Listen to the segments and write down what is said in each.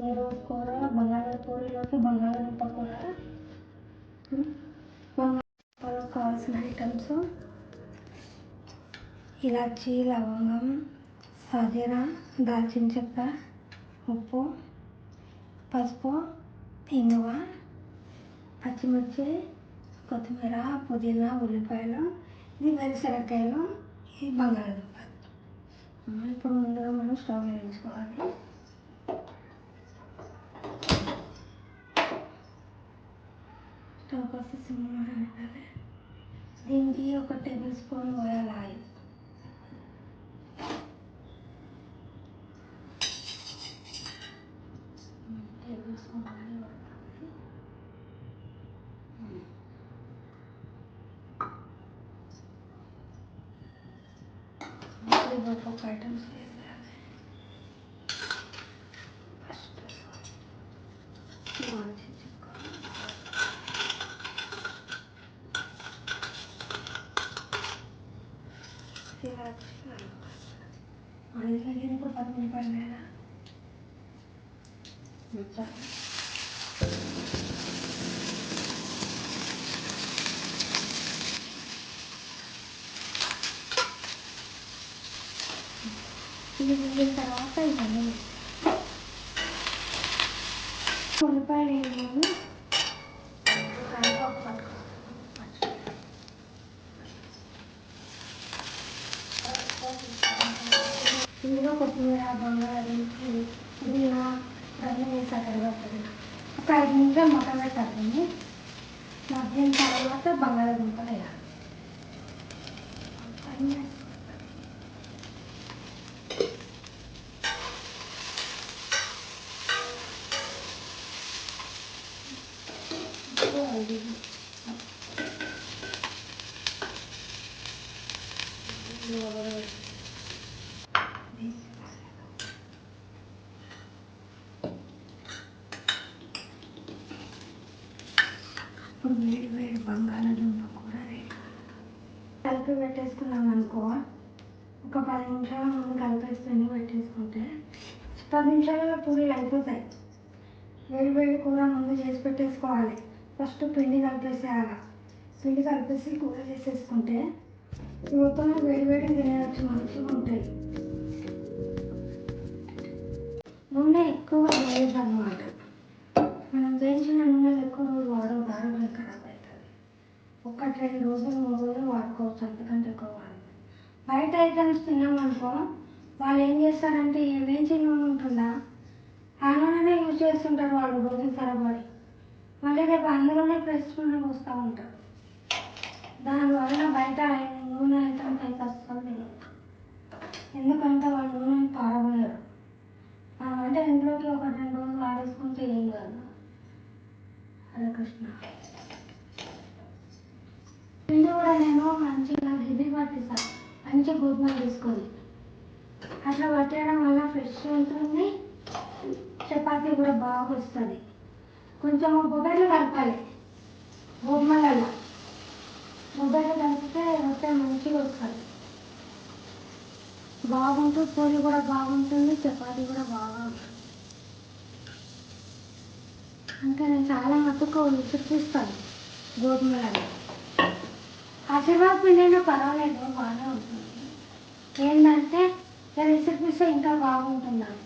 ఈరోజు కూర బంగాళాదుంప కూర. బంగాళాదుంపలకు కావాల్సిన ఐటమ్స్: ఇలాచీ, లవంగం, సాజీరా, దాల్చిన చెక్క, ఉప్పు, పసుపు, ఇంగువ, పచ్చిమిర్చి, కొత్తిమీర, పుదీనా, ఉల్లిపాయలు, ఇది వరిశనగకాయలు, ఇది బంగాళాదుంప. ఇప్పుడు ముందుగా మనం స్టవ్ వేయించుకోవాలి. స్టవ్ కాస్త సిమ్లో పెట్టాలి. దీనికి 1 టేబుల్ స్పూన్ పోయాలి ఆయిల్. టేబుల్ స్పూన్ ఆయిల్ పడుతుంది. ఒక్కొక్క ఐటమ్స్ వేసేయాలి. ఫస్ట్ దాల్చిన చెక్క, ఇలాచీ, ఆయిల్ తగినప్పుడు 10 రూపాయలు లేదా ఇది వేగిన తర్వాత ఇవన్నీ ఉల్లిపాయలు వేయాలి. ఇందులో కొత్తిమీర, బంగాళాదుంప, పుదీనా ఇవన్నీ వేసారు తర్వాత ఒక 5 నిమిషాలు మగ్గబెట్టాలి. మగ్గిన తర్వాత బంగాళాదుంపలు వేయాలి. ఇప్పుడు వేడి బంగాళాదుంప కూర రెడీ. కలిపి పెట్టేసుకున్నాం అనుకో, ఒక 10 నిమిషాలు మనం కలిపేసుకొని పెట్టేసుకుంటే 10 నిమిషాలలో పూరీలు అయిపోతాయి. వేడి కూర ముందు చేసి పెట్టేసుకోవాలి. ఫస్ట్ పిండి కలిపేసేయాలి. పిండి కలిపేసి కూర చేసేసుకుంటే మొత్తం వేడి తినేయచ్చు, మంచిగా ఉంటాయి. నూనె ఎక్కువ వేయద్దు అన్నమాట. మనం వేయించిన నూనెలు ఎక్కువ రోజులు వాడడం ఆరోగ్యం ఖరాబ్ అవుతుంది. 1-2 రోజులు 3 రోజులు వాడుకోవచ్చు, అంతకంటే ఎక్కువ వాడదు. బయట ఐటమ్స్ తిన్నామనుకో, వాళ్ళు ఏం చేస్తారంటే వేయించిన నూనె ఉంటుందా, ఆ నూనెనే యూజ్ చేస్తుంటారు వాళ్ళు రోజు తరబడి. మళ్ళీ రేపు అందులోనే ఫ్రెష్ నూనె పోస్తూ ఉంటారు. దానివల్ల బయట నూనె ఐటమ్స్ అయితే అస్సలు తినదు. ఎందుకంటే వాళ్ళు నూనెని పారబోయరు. అంటే ఇంట్లోకి 1-2 రోజులు వాడేసుకుంటే ఏం కాదు. హరే కృష్ణ. పిండి కూడా నేను మంచిగా హెవీ పట్టిస్తాను. మంచిగా గోధుమలు తీసుకొని అట్లా పట్టేయడం వల్ల ఫ్రెష్ ఉంటుంది. చపాతీ కూడా బాగా వస్తుంది. కొంచెం బొబ్బర్లు కలపాలి. గోధుమలలో బొబ్బర్లు కలిపితే రొట్టె మంచిగా వస్తుంది. బాగుంటుంది. పూరి కూడా బాగుంటుంది. చపాతీ కూడా బాగా ఉంటుంది. అంటే నేను చాలా మట్టుకు విసిరిపిస్తాను గోధుమలలో. ఆశీర్వాద్ పిండి అయినా పర్వాలేదు, బాగానే ఉంటుంది. ఏంటంటే నేను విసిరిపిస్తే ఇంకా బాగుంటున్నాను.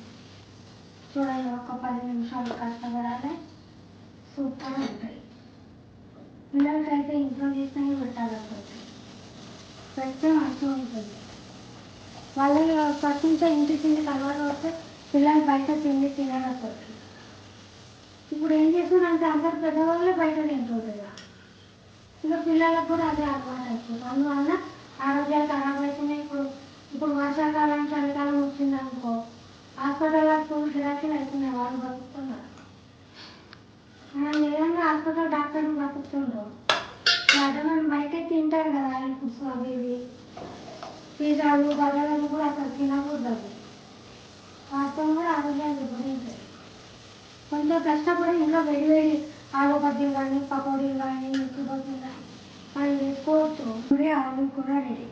చూడండి, ఒక 10 నిమిషాలు కష్టపడాలి, సూపర్ ఉంటాయి. పిల్లలకైతే ఇంట్లో చేసినవి పెట్టాలనుకుంటుంది, పెడితే మంచిగా ఉంటుంది. వాళ్ళు ఫస్ట్ నుంచే ఇంటి తిండికి అలవాటు వస్తే పిల్లలు బయట తిండి తినరు అసలు. ఇప్పుడు ఏం చేస్తున్నారంటే అందరు పెద్దవాళ్ళే బయట తింటుంటారు. ఇక పిల్లలకు కూడా అదే అలవాటు అవుతుంది. అందువల్ల ఆరోగ్యాలు ఖరాబ్ అవుతున్నాయి. ఇప్పుడు వర్షాకాలం, చలికాలం వచ్చిందనుకో, హాస్పిటల్లో ఫుల్ గిరాకీలు అవుతున్నాయి. వాళ్ళు బతుకుతున్నారు. నిజంగా హాస్పిటల్ డాక్టర్లు బతుకుతుండ్రు. అంటే మనం బయటే తింటారు కదా, ఆయిల్ ఫుడ్స్ అవి ఇవి, పిజ్జాలు, బర్గర్లు కూడా అసలు తినకూడదు. వాటితో కూడా ఆరోగ్యాలు దెబ్బతింటాయి. కొంచెం కష్టపడి ఇంట్లో వేడి ఆలు బజ్జీలు కానీ, పకోడీలు కానీ, మిర్చి బజ్జీలు కానీ మనం చేసుకోవచ్చు. ఆలు కూర రెడీ.